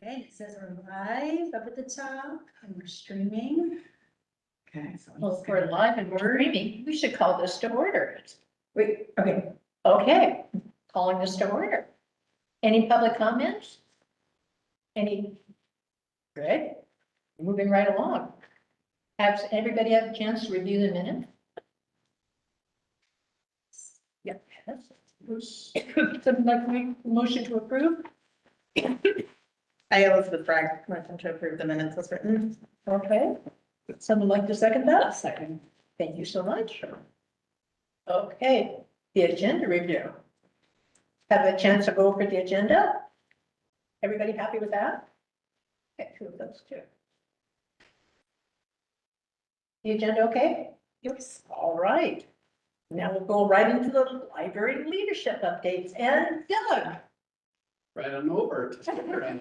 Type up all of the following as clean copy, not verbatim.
Okay, it says we're live up at the top and we're streaming. Okay, so I'm Well, just if we're gonna- live and streaming, we should call this to order. Wait, okay, Okay, calling this to order. Any public comments? Any? Good. Moving right along. Has everybody had a chance to review the minute? Yep. Yes. Something like to make a motion to approve? I, Elizabeth Bragg, motion to approve the minutes as written. Okay. Someone like to second that? Second. Thank you so much. Okay, the agenda review. Have a chance to go over the agenda? Everybody happy with that? Okay, two of those two. The agenda okay? Yes. All right. Now we'll go right into the library leadership updates and Doug. Right on over. to-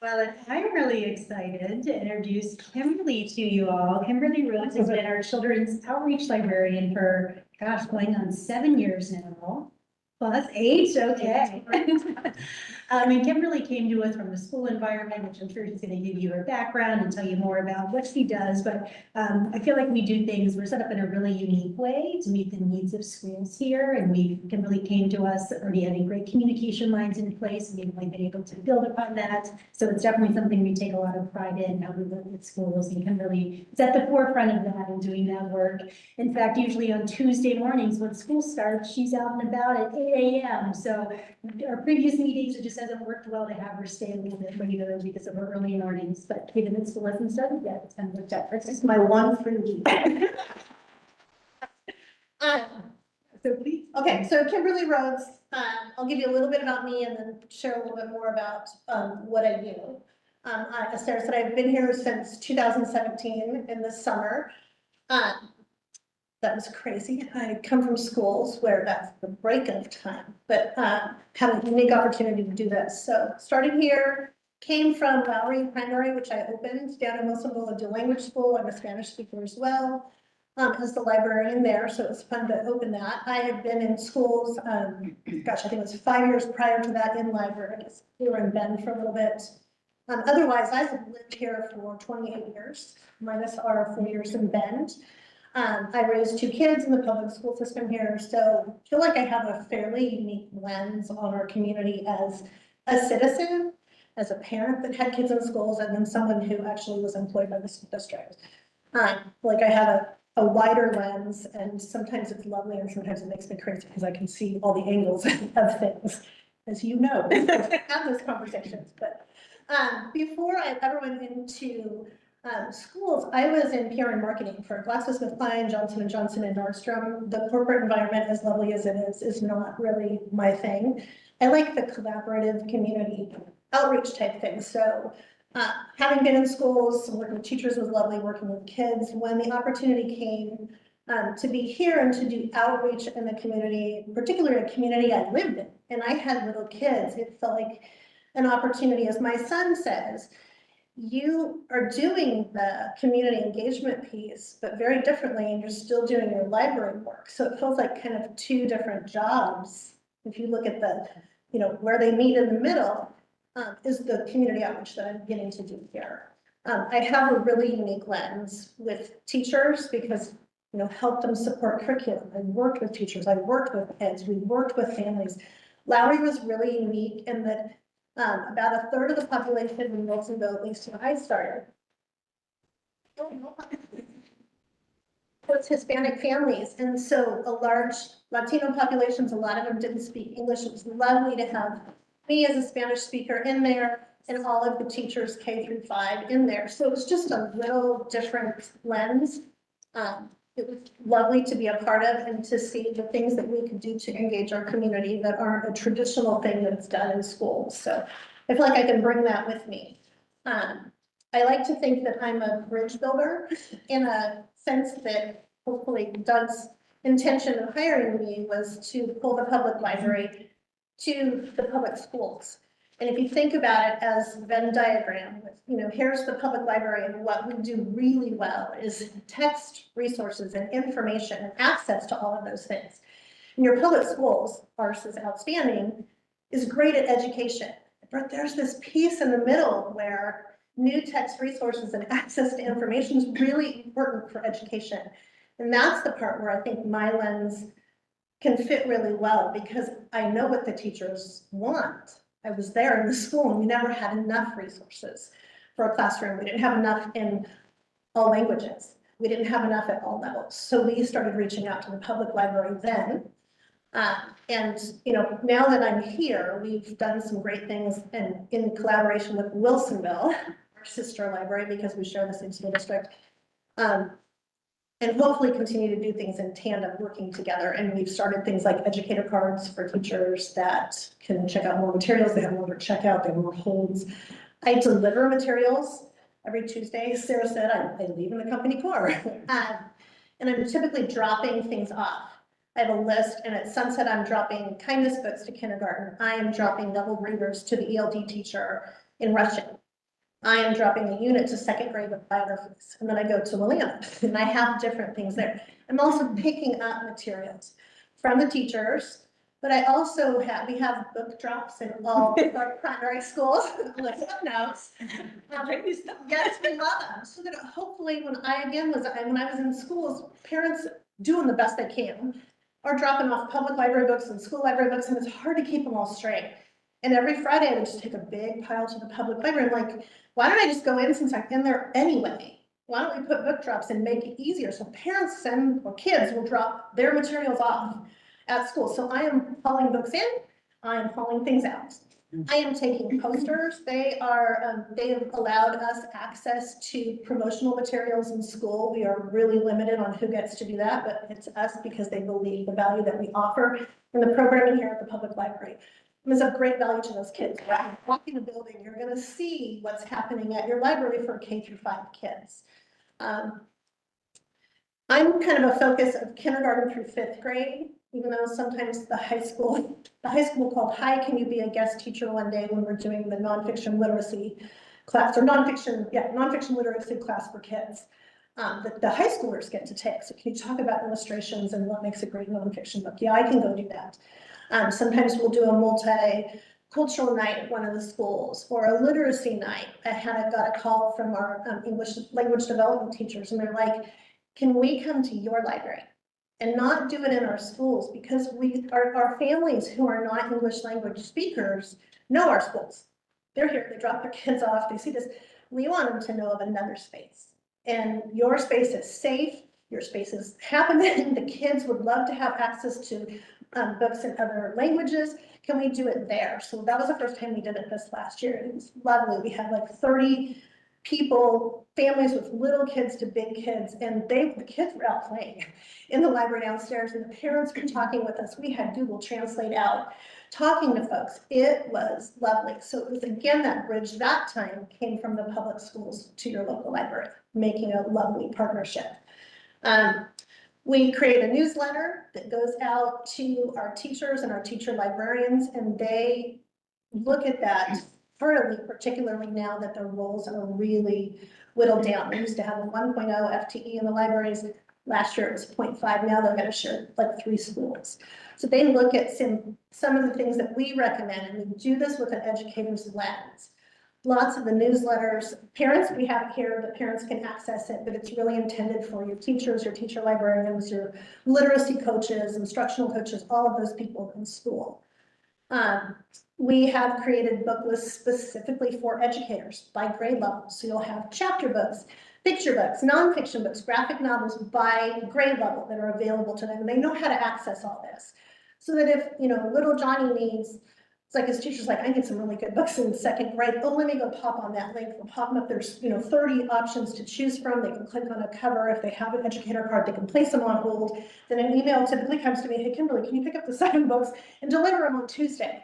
Well, I'm really excited to introduce Kimberly to you all. Kimberly Rhodes has been our children's outreach librarian for, gosh, going on 7 years now. Plus 8, okay. And Kimberly came to us from the school environment, which I'm sure she's gonna give you her background and tell you more about what she does, but I feel like we do things, we're set up in a really unique way to meet the needs of schools here, and Kimberly came to us already having great communication lines in place, and we've really been able to build upon that. So it's definitely something we take a lot of pride in, how we work with schools, and Kimberly is at the forefront of that and doing that work. In fact, usually on Tuesday mornings when school starts, she's out and about at 8 a.m. So our previous meetings, it just hasn't worked well to have her stay a little bit later because of her early mornings, but given that school hasn't started yet, it's kind of worked out. This is my one free week. So please. Okay, so Kimberly Rhodes, I'll give you a little bit about me and then share a little bit more about what I do. As Sarah said, I've been here since 2017 in the summer. That was crazy. I come from schools where that's the break of time, but had a unique opportunity to do this. So started here, came from Lowry Primary, which I opened down in Wilsonville, a dual language school. I'm a Spanish speaker as well. As the librarian there, so it was fun to open that. I had been in schools, gosh, I think it was 5 years prior to that in libraries. We were in Bend for a little bit. Otherwise, I have lived here for 28 years, minus our 4 years in Bend. I raised 2 kids in the public school system here, so I feel like I have a fairly unique lens on our community as a citizen, as a parent that had kids in schools, and then someone who actually was employed by the school district. Like I have a wider lens, and sometimes it's lovely and sometimes it makes me crazy because I can see all the angles of things, as you know, have those conversations. But before I ever went into schools, I was in PR and marketing for GlaxoSmithKline, Johnson & Johnson, and Nordstrom. The corporate environment, as lovely as it is not really my thing. I like the collaborative community outreach type thing. So having been in schools, working with teachers was lovely, working with kids. When the opportunity came to be here and to do outreach in the community, particularly a community I lived in, and I had little kids, it felt like an opportunity. As my son says, you are doing the community engagement piece, but very differently, and you're still doing your library work. So it feels like kind of 2 different jobs. If you look at the, where they meet in the middle, is the community outreach that I'm getting to do here. I have a really unique lens with teachers because, help them support curriculum. I worked with teachers, I worked with kids, we worked with families. Lowry was really unique in that about a third of the population in Wilsonville, at least when I started, was Hispanic families. And so a large Latino populations, a lot of them didn't speak English. It was lovely to have me as a Spanish speaker in there and all of the teachers K through 5 in there. So it was just a little different lens. It was lovely to be a part of and to see the things that we could do to engage our community that aren't a traditional thing that's done in schools. So I feel like I can bring that with me. I like to think that I'm a bridge builder in a sense that hopefully Doug's intention of hiring me was to pull the public library to the public schools. And if you think about it as a Venn diagram, here's the public library, and what we do really well is text resources and information and access to all of those things. In your public schools, ours is outstanding. is great at education. But there's this piece in the middle where new text resources and access to information is really important for education. And that's the part where I think my lens can fit really well, because I know what the teachers want. I was there in the school and we never had enough resources for a classroom. We didn't have enough in all languages. We didn't have enough at all levels. So we started reaching out to the public library then. And, you know, now that I'm here, we've done some great things in collaboration with Wilsonville, our sister library, because we share the same school district. And hopefully continue to do things in tandem, working together. And we've started things like educator cards for teachers that can check out more materials. They have more checkout, they have more holds. I deliver materials every Tuesday. Sarah said I leave in the company car. And I'm typically dropping things off. I have a list, and at sunset, I'm dropping kindness books to kindergarten. I am dropping novel readers to the ELD teacher in Russian. I am dropping a unit to second grade with biographies, and then I go to William, and I have different things there. I'm also picking up materials from the teachers, but I also we have book drops in all of our primary schools. Elizabeth knows. Yes, we love them, so that hopefully when I was in schools, parents doing the best they can are dropping off public library books and school library books, and it's hard to keep them all straight. And every Friday I would just take a big pile to the public library. I'm like, why don't I just go in, since I'm in there anyway? Why don't we put book drops and make it easier? So parents or kids will drop their materials off at school. So I am hauling books in, I am hauling things out. I am taking posters. They have allowed us access to promotional materials in school. We are really limited on who gets to do that, but it's us because they believe the value that we offer in the programming here at the public library. It is of great value to those kids. When you walk in the building, you're going to see what's happening at your library for K-5 kids. I'm kind of a focus of kindergarten through 5th grade, even though sometimes the high school called Hi, Can You Be a Guest Teacher one day when we're doing the nonfiction literacy class, or nonfiction literacy class for kids that the high schoolers get to take. So can you talk about illustrations and what makes a great nonfiction book? Yeah, I can go do that. Sometimes we'll do a multicultural night at one of the schools, or a literacy night. I got a call from our English language development teachers, and they're like, can we come to your library and not do it in our schools? Because our families who are not English language speakers know our schools. They're here, they drop their kids off, they see this. We want them to know of another space. And your space is safe, your space is happening. The kids would love to have access to books in other languages. Can we do it there? So that was the first time we did it this last year. It was lovely. We had like 30 people, families with little kids to big kids, and the kids were out playing in the library downstairs, and the parents were talking with us. We had Google Translate out, talking to folks. It was lovely. So it was, again, that bridge that time came from the public schools to your local library, making a lovely partnership. We create a newsletter that goes out to our teachers and our teacher librarians, and they look at that thoroughly, particularly now that their roles are really whittled down. We used to have a 1.0 FTE in the libraries. Last year it was 0.5. Now they're going to share like 3 schools. So they look at some of the things that we recommend, and we do this with an educator's lens. Lots of the newsletters, parents, we have it here, the parents can access it, but it's really intended for your teachers, your teacher librarians, your literacy coaches, instructional coaches, all of those people in school. We have created book lists specifically for educators by grade level. So you'll have chapter books, picture books, nonfiction books, graphic novels by grade level that are available to them. And they know how to access all this. So that if, little Johnny needs, it's like his teacher's like, I need some really good books in 2nd grade. Oh, let me go pop on that link. We'll pop them up. There's, 30 options to choose from. They can click on a cover. If they have an educator card, they can place them on hold. Then an email typically comes to me, hey, Kimberly, can you pick up the 7 books and deliver them on Tuesday?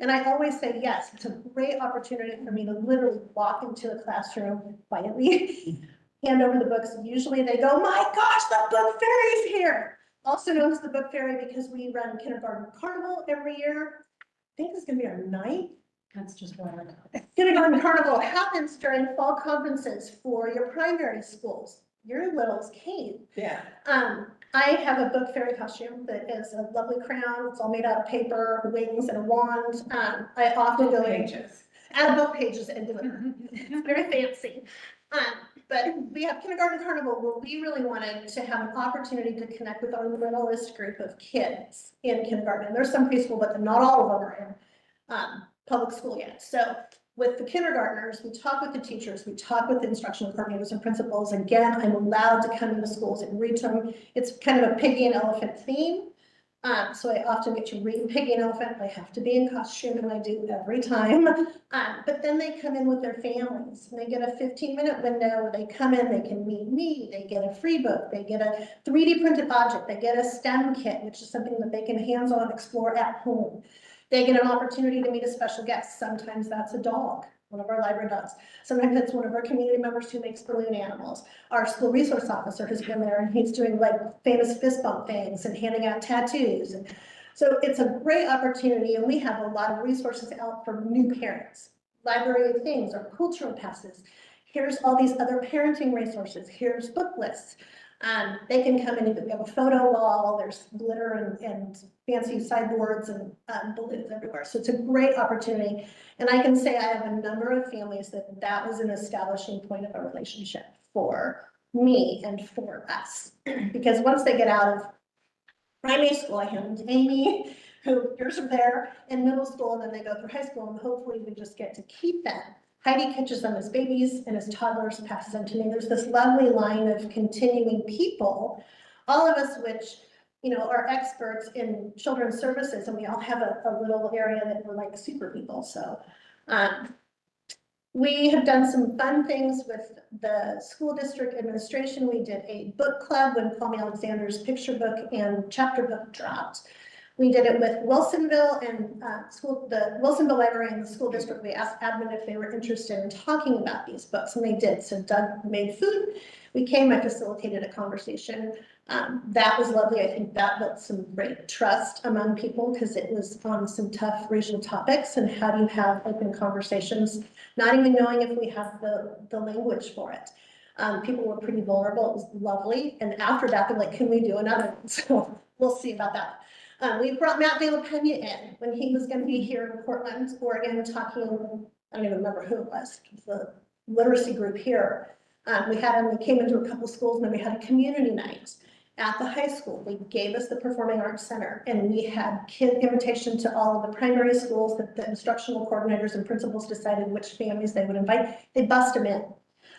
And I always say yes. It's a great opportunity for me to literally walk into a classroom quietly, hand over the books. Usually they go, my gosh, the book fairy is here. Also known as the book fairy because we run kindergarten carnival every year. I think this is going to be our 9th. That's just what I know. Kindergarten carnival happens during fall conferences for your primary schools. Your littles came. Yeah. I have a book fairy costume that is a lovely crown. It's all made out of paper, wings and a wand. I often go in, add book pages into it. It's very fancy. But we have Kindergarten Carnival where we really wanted to have an opportunity to connect with our littlest group of kids in kindergarten. There's some preschool, but not all of them are in public school yet. So with the kindergartners, we talk with the teachers, we talk with the instructional coordinators and principals. Again, I'm allowed to come into schools and read to them. It's kind of a piggy and elephant theme. So I often get to read Piggy and Elephant. I have to be in costume and I do every time. But then they come in with their families and they get a 15-minute window where they come in, they can meet me, they get a free book, they get a 3D printed object, they get a STEM kit, which is something that they can hands-on explore at home. They get an opportunity to meet a special guest. Sometimes that's a dog, one of our library dogs. Sometimes it's one of our community members who makes balloon animals. Our school resource officer has been there and he's doing like famous fist bump things and handing out tattoos. And so it's a great opportunity and we have a lot of resources out for new parents. Library of things or cultural passes. Here's all these other parenting resources. Here's book lists. They can come in and we have a photo wall, there's glitter and fancy sideboards and balloons everywhere. So it's a great opportunity. And I can say I have a number of families that was an establishing point of a relationship for me and for us. Because once they get out of primary school, I hand them to Amy, who yours are there, in middle school, and then they go through high school, and hopefully we just get to keep them. Heidi catches them as babies and as toddlers, passes them to me. There's this lovely line of continuing people, all of us which, you know, are experts in children's services, and we all have a little area that we're like super people. So we have done some fun things with the school district administration. We did a book club when Kwame Alexander's picture book and chapter book dropped. We did it with Wilsonville and the Wilsonville Library and the school district. We asked admin if they were interested in talking about these books, and they did. So Doug made food. We came, I facilitated a conversation. That was lovely. I think that built some great trust among people because it was on some tough racial topics and how do you have open conversations, not even knowing if we have the language for it. People were pretty vulnerable. It was lovely. And after that, they're like, can we do another one? So we'll see about that. We brought Matt De La Pena in when he was going to be here in Portland, Oregon, talking, I don't even remember who it was, the literacy group here. We came into a couple schools and then we had a community night at the high school. They gave us the Performing Arts Center and we had invitation to all of the primary schools that the instructional coordinators and principals decided which families they would invite. They bussed them in.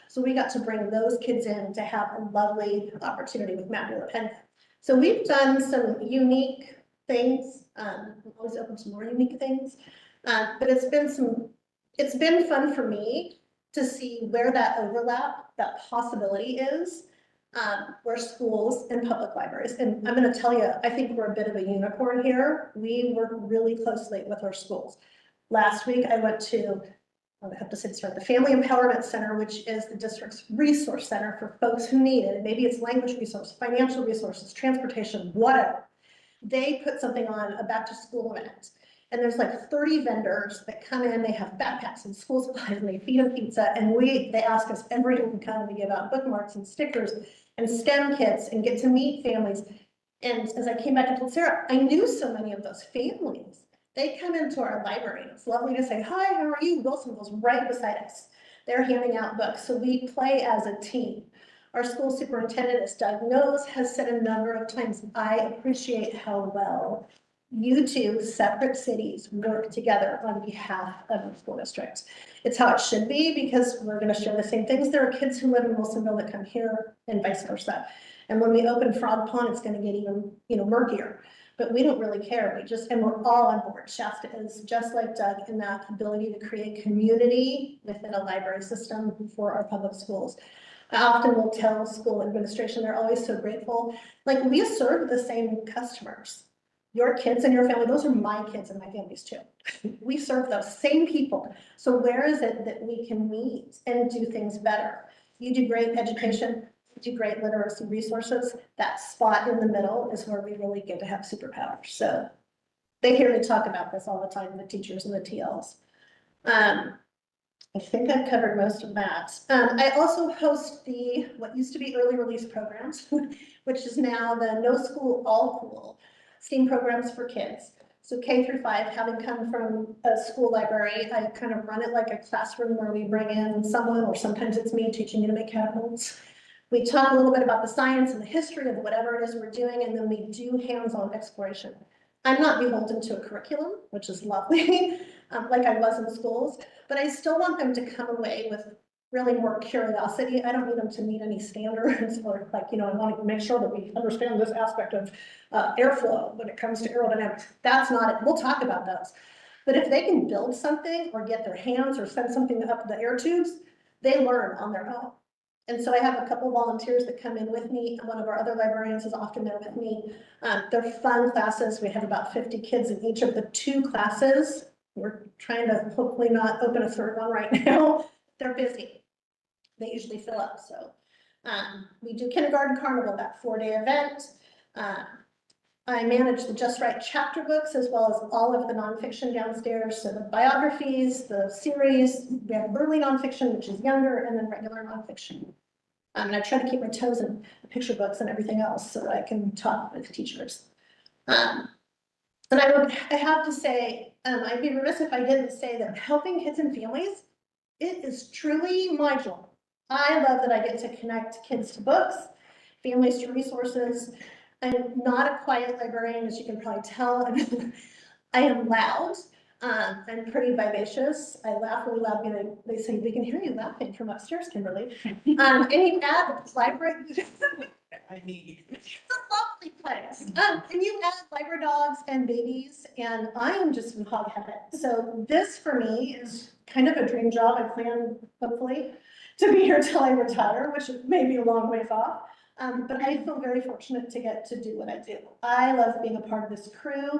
So we got to bring those kids in to have a lovely opportunity with Matt De La Pena. So we've done some unique things. I'm always open to more unique things. But it's been fun for me to see where that overlap, that possibility is, where schools and public libraries. And I'm going to tell you, I think we're a bit of a unicorn here. We work really closely with our schools. Last week, I went to, I have to say this right, the Family Empowerment Center, which is the district's resource center for folks who need it. Maybe it's language resource, financial resources, transportation, whatever. They put something on a back to school event. And there's like 30 vendors that come in, they have backpacks and school supplies and they feed them pizza. And they ask us every year to come to give out bookmarks and stickers and STEM kits and get to meet families. And as I came back and told Sarah, I knew so many of those families. They come into our library. It's lovely to say, hi, how are you? Wilsonville's right beside us. They're handing out books. So we play as a team. Our school superintendent, as Doug knows, has said a number of times, I appreciate how well you two separate cities work together on behalf of the school districts. It's how it should be because we're going to share the same things. There are kids who live in Wilsonville that come here and vice versa. And when we open Frog Pond, it's going to get even, murkier. But we don't really care. And we're all on board. Shasta is just like Doug in that ability to create community within a library system for our public schools. I often will tell school administration, they're always so grateful. Like, we serve the same customers. Your kids and your family, those are my kids and my family's too. We serve those same people. So where is it that we can meet and do things better? You do great education, you do great literacy resources. That spot in the middle is where we really get to have superpowers. So they hear me talk about this all the time, the teachers and the TLs. I think I've covered most of that. I also host what used to be early release programs, which is now the No School, All Cool STEAM programs for kids. So K through 5, having come from a school library, I kind of run it like a classroom where we bring in someone, or sometimes it's me teaching you to make catapults. We talk a little bit about the science and the history of whatever it is we're doing, and then we do hands-on exploration. I'm not beholden to a curriculum, which is lovely, like I was in schools, but I still want them to come away with really more curiosity. I don't need them to meet any standards or like, I want to make sure that we understand this aspect of airflow when it comes to aerodynamics. That's not it. We'll talk about those. But if they can build something or get their hands or send something up the air tubes, they learn on their own. And so I have a couple volunteers that come in with me, and one of our other librarians is often there with me. They're fun classes. We have about 50 kids in each of the 2 classes. We're trying to hopefully not open a third one right now. They're busy. They usually fill up, so. We do Kindergarten Carnival, that 4-day event. I manage the Just Right chapter books as well as all of the nonfiction downstairs. So the biographies, the series, we have early nonfiction, which is younger, and then regular nonfiction. And I try to keep my toes in the picture books and everything else so that I can talk with teachers. And I have to say, I'd be remiss if I didn't say that helping kids and families, it is truly my job. I love that I get to connect kids to books, families to resources. I'm not a quiet librarian, as you can probably tell. I am loud. I'm pretty vivacious. I laugh really loud. They say, we can hear you laughing from upstairs, Kimberly. And you add library. I need. It's a lovely place. And you add library dogs and babies, and I am just in hog heaven. So this for me is kind of a dream job. I plan, hopefully, to be here till I retire, which may be a long ways off. But I feel very fortunate to get to do what I do. I love being a part of this crew.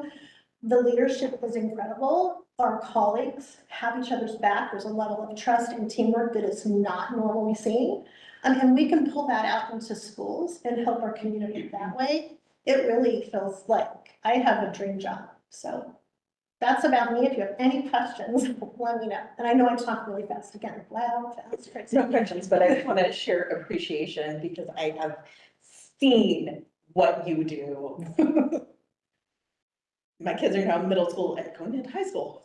The leadership is incredible. Our colleagues have each other's back. There's a level of trust and teamwork that is not normally seen. And we can pull that out into schools and help our community that way. It really feels like I have a dream job. So that's about me. If you have any questions, let me know. And I know I talk really fast again, loud, fast, crazy. No questions, but I want to share appreciation because I have seen what you do. My kids are now in middle school and going into high school.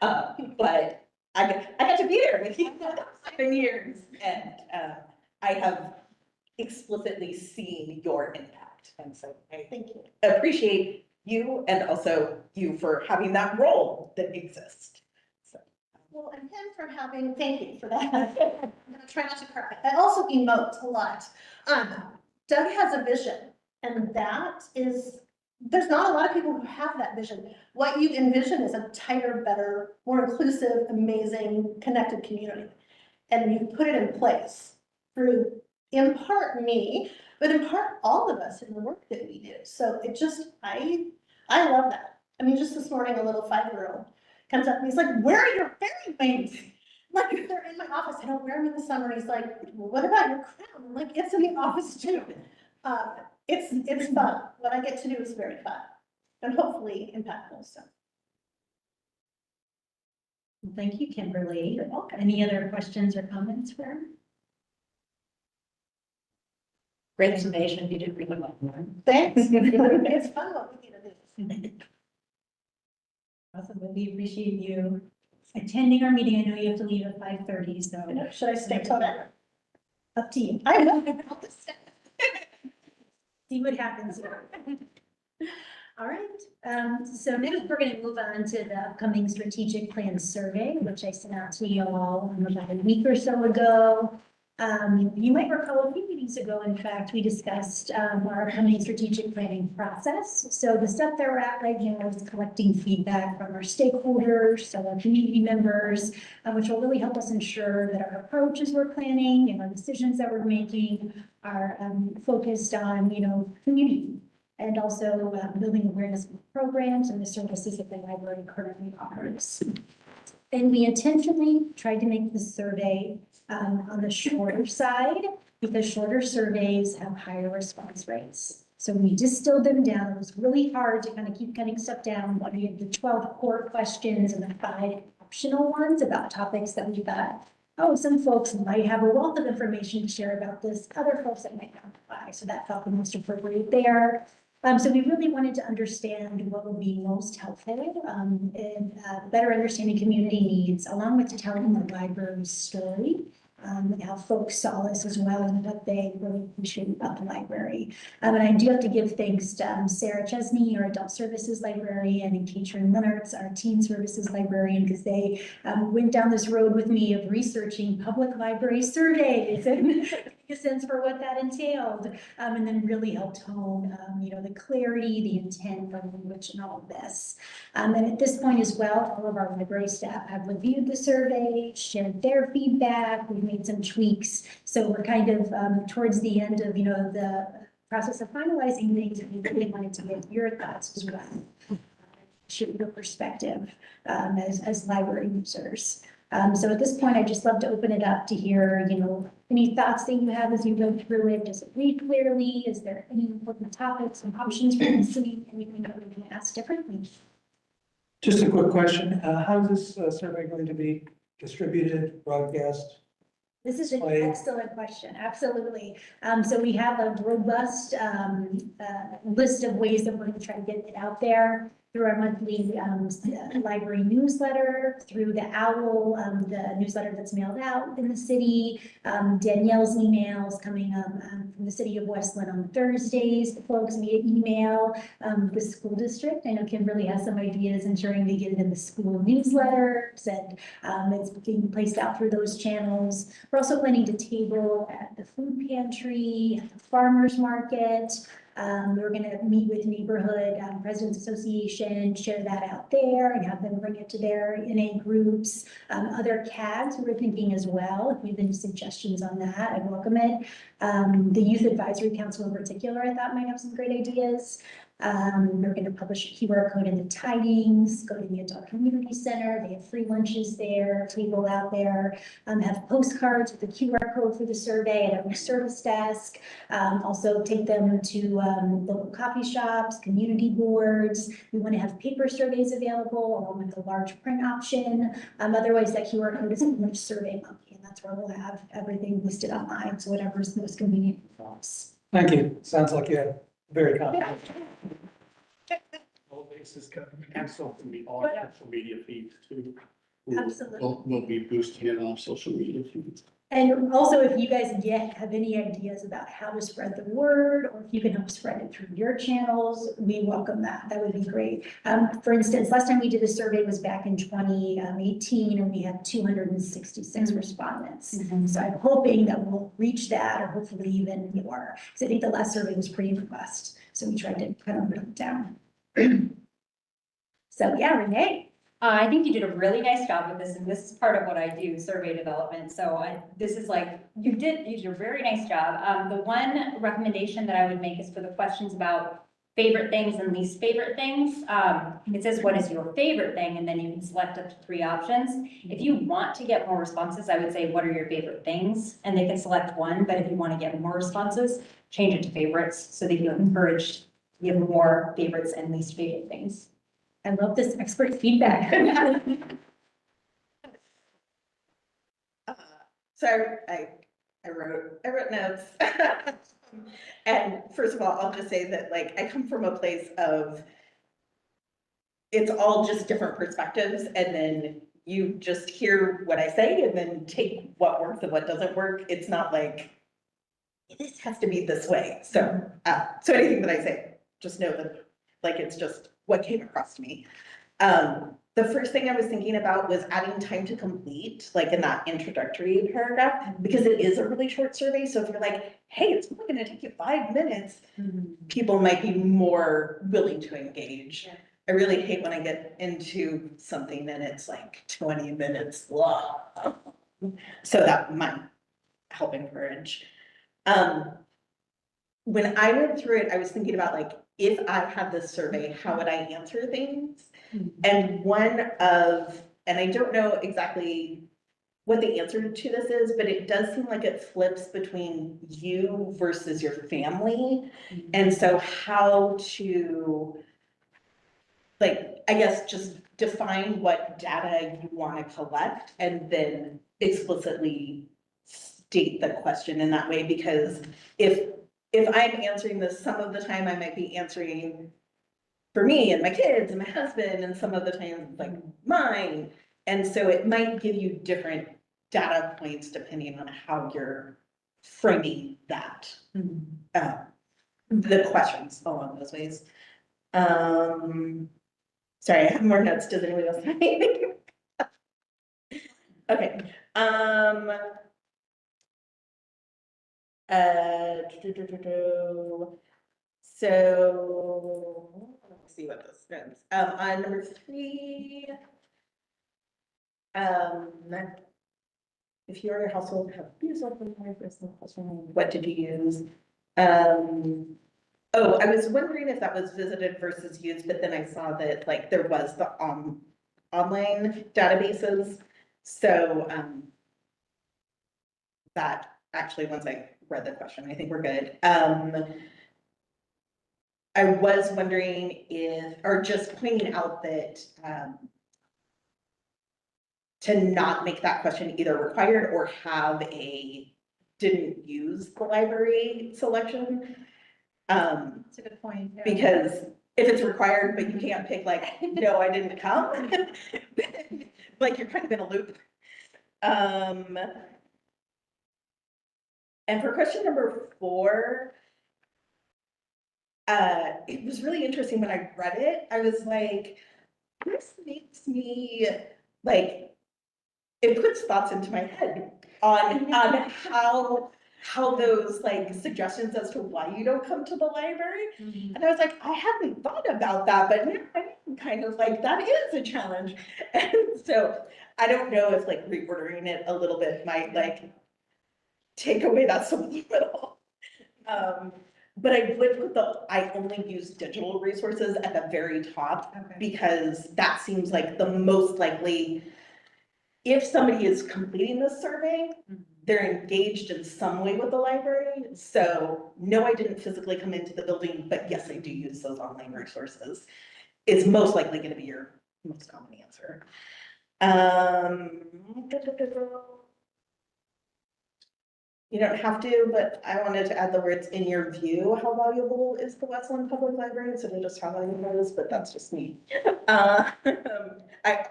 But I got to be there with you for 7 years, and I have explicitly seen your impact. And so I Thank you. appreciate you and also you for having that role that exists. So. Well, and him for having, thank you for that. I'm gonna try not to cry. I also emote a lot. Doug has a vision, and that is, there's not a lot of people who have that vision. What you envision is a tighter, better, more inclusive, amazing, connected community. And you put it in place through, in part me, but in part all of us in the work that we do. So it just, I love that. I mean, just this morning, a little 5-year-old comes up and he's like, where are your fairy wings? Like, they're in my office. I don't wear them in the summer. He's like, well, what about your crown? I'm like, it's in the office too. It's fun. What I get to do is very fun and hopefully impactful. So. Well, thank you, Kimberly. You're welcome. Any other questions or comments for her? Great summation, you did really well. Thanks. It's fun what we get to do. Awesome. Well, we appreciate you attending our meeting. I know you have to leave at 5:30, so Should I stay till then? up to you. I know. See what happens here. All right, so next we're gonna move on to the upcoming strategic plan survey, which I sent out to you all about a week or so ago. You might recall a few meetings ago, in fact, we discussed our upcoming strategic planning process. So the step that we're at right now is collecting feedback from our stakeholders, so our community members, which will really help us ensure that our approaches we're planning and our decisions that we're making are focused on, community, and also building awareness of programs and the services that the library currently offers. And we intentionally tried to make the survey on the shorter side, because shorter surveys have higher response rates. So we distilled them down. It was really hard to kind of keep cutting stuff down. We had the 12 core questions and the 5 optional ones about topics that we thought, oh, some folks might have a wealth of information to share about this, other folks that might not apply. So that felt the most appropriate there. So we really wanted to understand what would be most helpful in better understanding community needs, along with telling the library's story. And how folks saw this as well and what they really appreciate about the library. And I do have to give thanks to Sarah Chesney, our adult services librarian, and Katrin Lenartz, our teen services librarian, because they went down this road with me of researching public library surveys and a sense for what that entailed, and then really helped hone, the clarity, the intent, the language, and all of this. And at this point as well, all of our library staff have reviewed the survey, shared their feedback. We've made some tweaks. So we're kind of towards the end of, the process of finalizing things. And we really wanted to get your thoughts as well. Share your perspective as library users. So at this point, I'd just love to open it up to hear, any thoughts that you have as you go through it. Does it read clearly? Is there any important topics and options for listening? Anything that we can ask differently? Just a quick question. How is this survey going to be distributed, broadcast? This is an Display. excellent question. Absolutely. So we have a robust list of ways that we're going to try to get it out there through our monthly library newsletter, through the OWL, the newsletter that's mailed out in the city, Danielle's emails coming up from the city of Westland on Thursdays, the folks via email, the school district. I know Kimberly has some ideas ensuring they get it in the school newsletters and it's being placed out through those channels. We're also planning to table at the food pantry, at the farmer's market. We're going to meet with neighborhood Presidents Association, share that out there and have them bring it to their NA groups. Other CADs we're thinking as well. If we have any suggestions on that, I welcome it. The Youth Advisory Council in particular, I thought might have some great ideas. We're going to publish a QR code in the tidings, go to the Adult Community Center. They have free lunches there, table out there, have postcards with the QR code for the survey at every service desk. Also take them to local coffee shops, community boards. We want to have paper surveys available along with a large print option. Otherwise, that QR code is in Survey Monkey, and that's where we'll have everything listed online. So whatever is most convenient for us. Thank you. Sounds like you're very confident. All bases covered. And social media feeds too. Absolutely. We'll be boosting it on social media feeds. And also, if you guys have any ideas about how to spread the word, or if you can help spread it through your channels, we welcome that. That would be great. For instance, last time we did a survey was back in 2018, and we had 266 respondents. So I'm hoping that we'll reach that, or hopefully even more. Because I think the last survey was pretty robust. So we tried to kind of whittle it down. So yeah, Renee. I think you did a really nice job with this, and this is part of what I do, survey development. So this is like, you did a very nice job. The one recommendation that I would make is for the questions about favorite things and least favorite things. It says, what is your favorite thing? And then you can select up to 3 options. If you want to get more responses, I would say, what are your favorite things? And they can select one, but if you want to get more responses, change it to favorites so that you encourage, you have more favorites and least favorite things. I love this expert feedback. So I wrote notes. And first of all, I'll just say that I come from a place of, it's all just different perspectives, and then you just hear what I say and then take what works and what doesn't work. It's not like, this has to be this way. So anything that I say, just know that it's just what came across to me. The first thing I was thinking about was adding time to complete, in that introductory paragraph, because it is a really short survey. So if you're like, hey, it's only going to take you 5 minutes, people might be more willing to engage. Yeah. I really hate when I get into something and it's 20 minutes long. So that might help encourage. When I went through it, I was thinking about if I had this survey, how would I answer things? And and I don't know exactly what the answer to this is, but it does seem like it flips between you versus your family. And so how to, I guess, just define what data you want to collect and then explicitly state the question in that way, because if I'm answering this, some of the time I might be answering for me and my kids and my husband, and some of the time like mine. And so it might give you different data points depending on how you're framing that, the questions along those ways. Sorry, I have more notes. Does anybody else have anything? Okay, so, let's see what this means. On number 3, if you or your household have used open what did you use? Oh, I was wondering if that was visited versus used, but then I saw that like there was the online databases. So, that actually, once I read the question, I think we're good. I was wondering if, or just pointing out that, to not make that question either required or have a didn't use the library selection. That's a good point. Yeah. Because if it's required, but you can't pick like, no, I didn't come, like you're kind of in a loop. And for question number 4, it was really interesting when I read it. I was like, this makes me like, it puts thoughts into my head on how those like suggestions as to why you don't come to the library. And I was like, I hadn't thought about that, but now I'm kind of like, that is a challenge. And so I don't know if like reordering it a little bit might like take away that subliminal. But I would put I only use digital resources at the very top, Okay. because that seems like the most likely, if somebody is completing this survey, they're engaged in some way with the library. So no, I didn't physically come into the building, but yes, I do use those online resources. It's most likely going to be your most common answer. You don't have to, but I wanted to add the words, in your view, how valuable is the Westland Public Library instead of just how valuable it is, but that's just me. I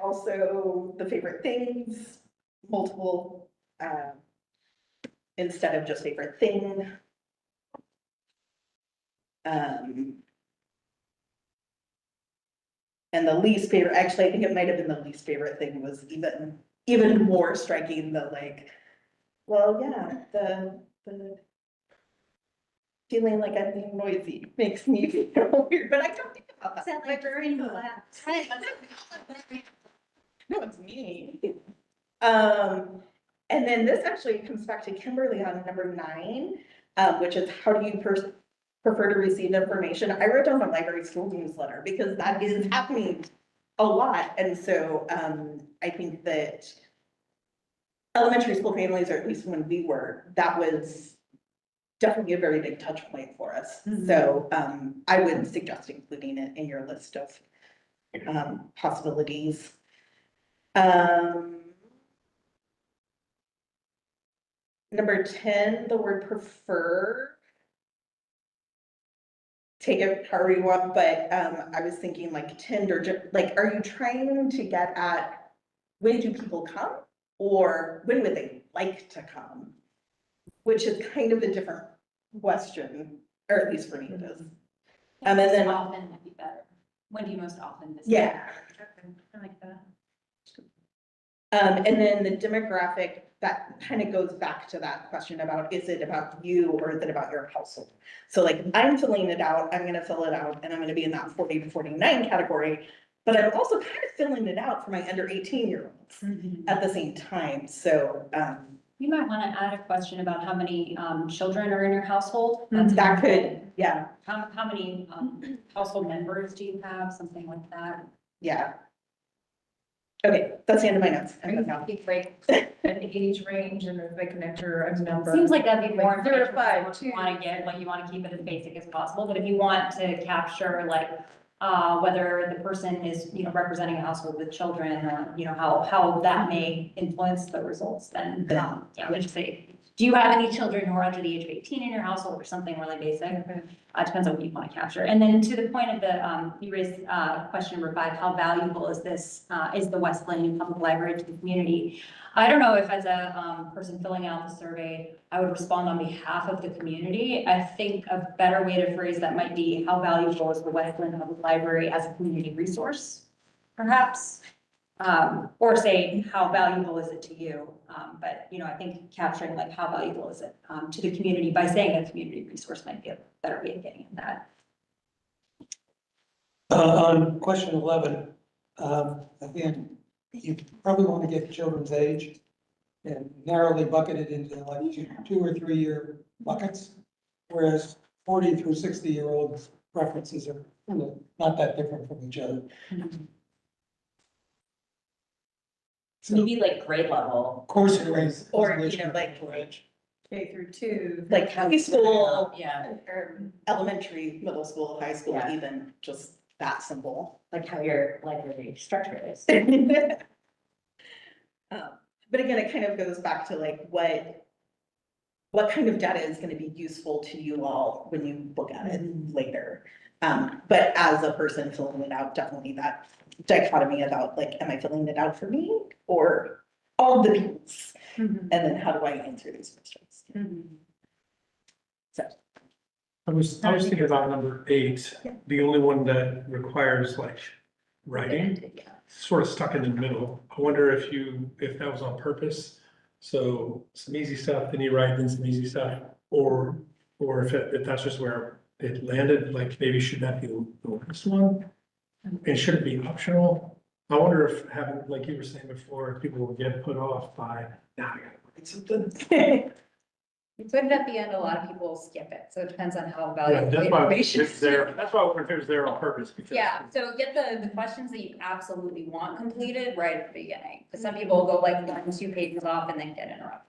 also, the favorite things, multiple, instead of just favorite thing. And the least favorite, actually, I think it might have been the least favorite thing was even more striking, the like, well, yeah, the feeling like I'm being noisy makes me feel weird, but I don't think about that. Is that librarian who laughed? No, it's me. And then this actually comes back to Kimberly on number 9, which is how do you prefer to receive information? I wrote down the library school newsletter because that is happening a lot. And so I think that elementary school families, or at least when we were, that was definitely a very big touch point for us. So I would suggest including it in your list of possibilities. Number 10, the word prefer. Take it however you want, but I was thinking like tend, or like, are you trying to get at when do people come, or when would they like to come? Which is kind of a different question, or at least for me it is. And then Often would be better. When do you most often visit? Yeah. I like that. And then the demographic, that kind of goes back to that question about, is it about you or is it about your household? So like, I'm filling it out, I'm gonna fill it out, and I'm gonna be in that 40 to 49 category, but I'm also kind of filling it out for my under 18-year-olds at the same time, so. You might want to add a question about how many children are in your household. That's That helpful. could, yeah, How many household members do you have? Something like that. yeah. Okay, that's the end of my notes. Are you keep like an age range and if they can enter a number? Seems like that'd be more. Like 0 to 5, You want to get, like, you want to keep it as basic as possible, but if you want to capture like whether the person is, representing a household with children, or, how that may influence the results, then, yeah, I would just say, do you have any children who are under the age of 18 in your household, or something really basic? Depends on what you want to capture. And then to the point of the, you raised, question number 5, how valuable is this, is the West Plain Public Library to the community? I don't know if as a, person filling out the survey, I would respond on behalf of the community. I think a better way to phrase that might be, how valuable is the West Plain Public Library as a community resource, perhaps? Or say, how valuable is it to you? But, I think capturing like, how valuable is it, to the community by saying a community resource might be a better way of getting at that. On question 11, again, you probably want to get children's age and narrowly bucket it into like 2 or 3 year buckets, whereas 40 through 60-year-old preferences are not that different from each other. So, Maybe like grade level. course it raise. Or, like K through 2. like high school, Yeah, or elementary, middle school, high school, Yeah. even just that simple. like how your library structure is. But again, it kind of goes back to like what kind of data is gonna be useful to you all when you look at it later. But as a person filling it out, definitely that dichotomy about like, am I filling it out for me or all the people's? And then how do I answer these questions? So. I was thinking about number 8, the only one that requires like writing, sort of stuck in the middle. I wonder if that was on purpose. So some easy stuff, then you write, then some easy stuff, or if that's just where it landed, like maybe should that be the last one? And should it be optional? I wonder if having, like you were saying before, if people will get put off by, now I gotta write something. You put it at the end, a lot of people skip it, so it depends on how Yeah, valuable the that's why information it's is. there, that's why I wonder if it was there on purpose, because. Yeah, so get the questions that you absolutely want completed right at the beginning, because some people go like 1-2 pages off and then get interrupted.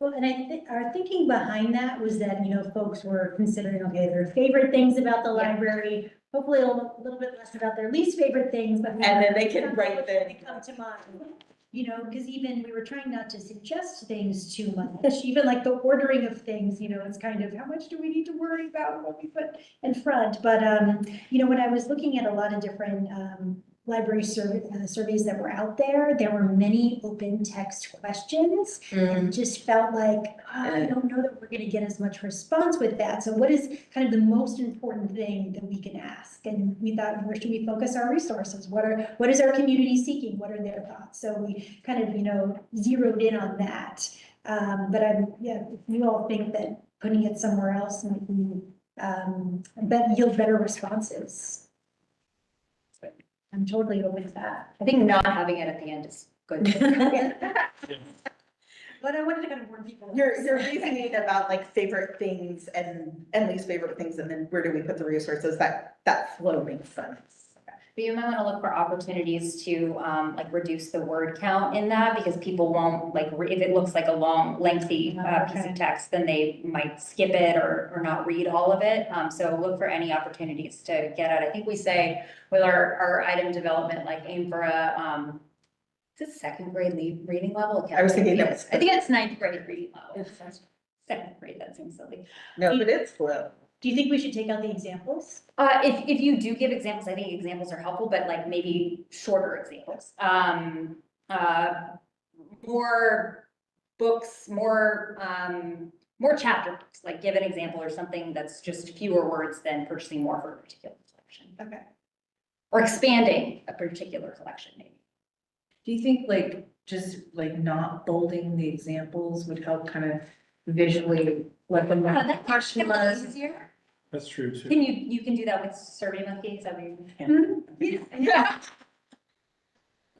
Well, and I think our thinking behind that was that, folks were considering, okay, their favorite things about the library, hopefully a little bit less about their least favorite things, but. And then they can write what the- come to mind. Because even we were trying not to suggest things too much, even like the ordering of things, it's kind of, how much do we need to worry about what we put in front? But, when I was looking at a lot of different, library surveys that were out there were many open text questions. And it just felt like, I don't know that we're gonna get as much response with that. So what is kind of the most important thing that we can ask? And we thought, where should we focus our resources? What is our community seeking? What are their thoughts? So we kind of, zeroed in on that. But if you all think that putting it somewhere else might be, yield better responses. I'm totally open to that. I think not having it at the end is good. But I wanted to kind of warn people. Your reasoning about like favorite things and least favorite things, and then where do we put the resources, that flow makes sense. But you might want to look for opportunities to like reduce the word count in that, because people won't like, if it looks like a long lengthy piece of text, then they might skip it or not read all of it. So look for any opportunities to get at. I think we say with our item development, like aim for a, is it 2nd grade reading level? I was thinking that was- I think it's 9th grade reading level. 2nd grade, that seems silly. No, but it's flow. Do you think we should take out the examples? If you do give examples, I think examples are helpful, but like maybe shorter examples. More books, more chapter books, like give an example or something that's just fewer words than purchasing more for a particular collection. Okay. Or expanding a particular collection, maybe. Do you think like, just like not bolding the examples would help kind of visually let them know? That question was easier. That's true too. Can you can do that with SurveyMonkey, is that what you? Yeah.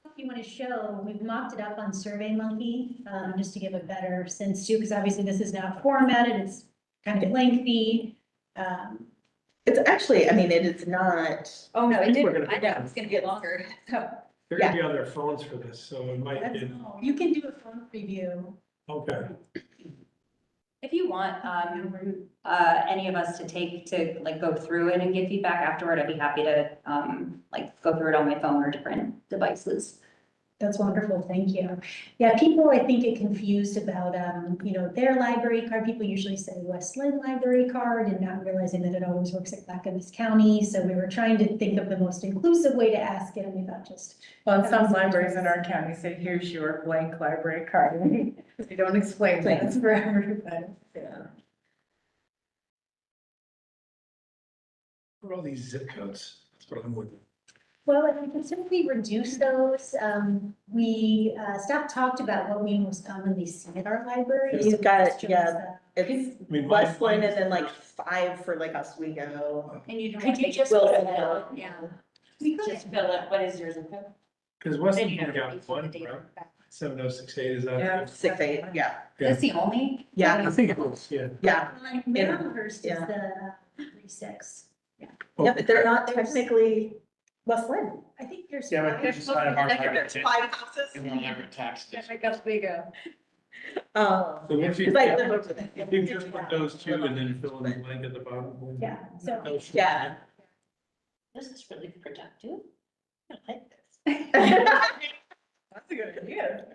If you want to show, we've mocked it up on SurveyMonkey, just to give a better sense too, because obviously this is not formatted, it's kind of lengthy. It's actually, it is not. Oh, no, it think we're didn't, gonna I be know, it's gonna be longer, so. They're gonna be on their phones for this, so it might be, You can do a phone preview. okay. If you want, any of us to like go through it and give feedback afterward, I'd be happy to, like go through it on my phone or different devices. That's wonderful, thank you. Yeah, people, I think, get confused about, their library card. People usually say West Lynn library card and not realizing that it always works at Clackamas County. So we were trying to think of the most inclusive way to ask it, and we thought just. Well, some libraries in our county say, here's your blank library card. They don't explain that. It's for everybody. Yeah. For all these zip codes, that's what I'm wondering. Well, if we can simply reduce those, we talked about what we most commonly see at our libraries. You've got it, So yeah. It's I mean, West Lynn mine- and then like 5 for like Oswego. And you don't. Could you just Wilson fill Hill. it? Yeah. We could. Just fill it, what is yours? Cause Weston Then you only don't got need for the one, data. right? 7068, is that? Yeah. 6-8, yeah, That's the only? yeah, I think it was, yeah. yeah. Like Maryhurst is Yeah. the 3-6. Yeah, but they're not technically West Lynn. I think there's. Yeah, but five. there's just kind of hard There's to 5 houses. in whatever tax Can't district. make Oswego. So if you, Cause I live over there. if you just put those two and then fill in the blank at the bottom. Yeah, so. Those- Yeah. This is really productive. I like this. That's a good idea.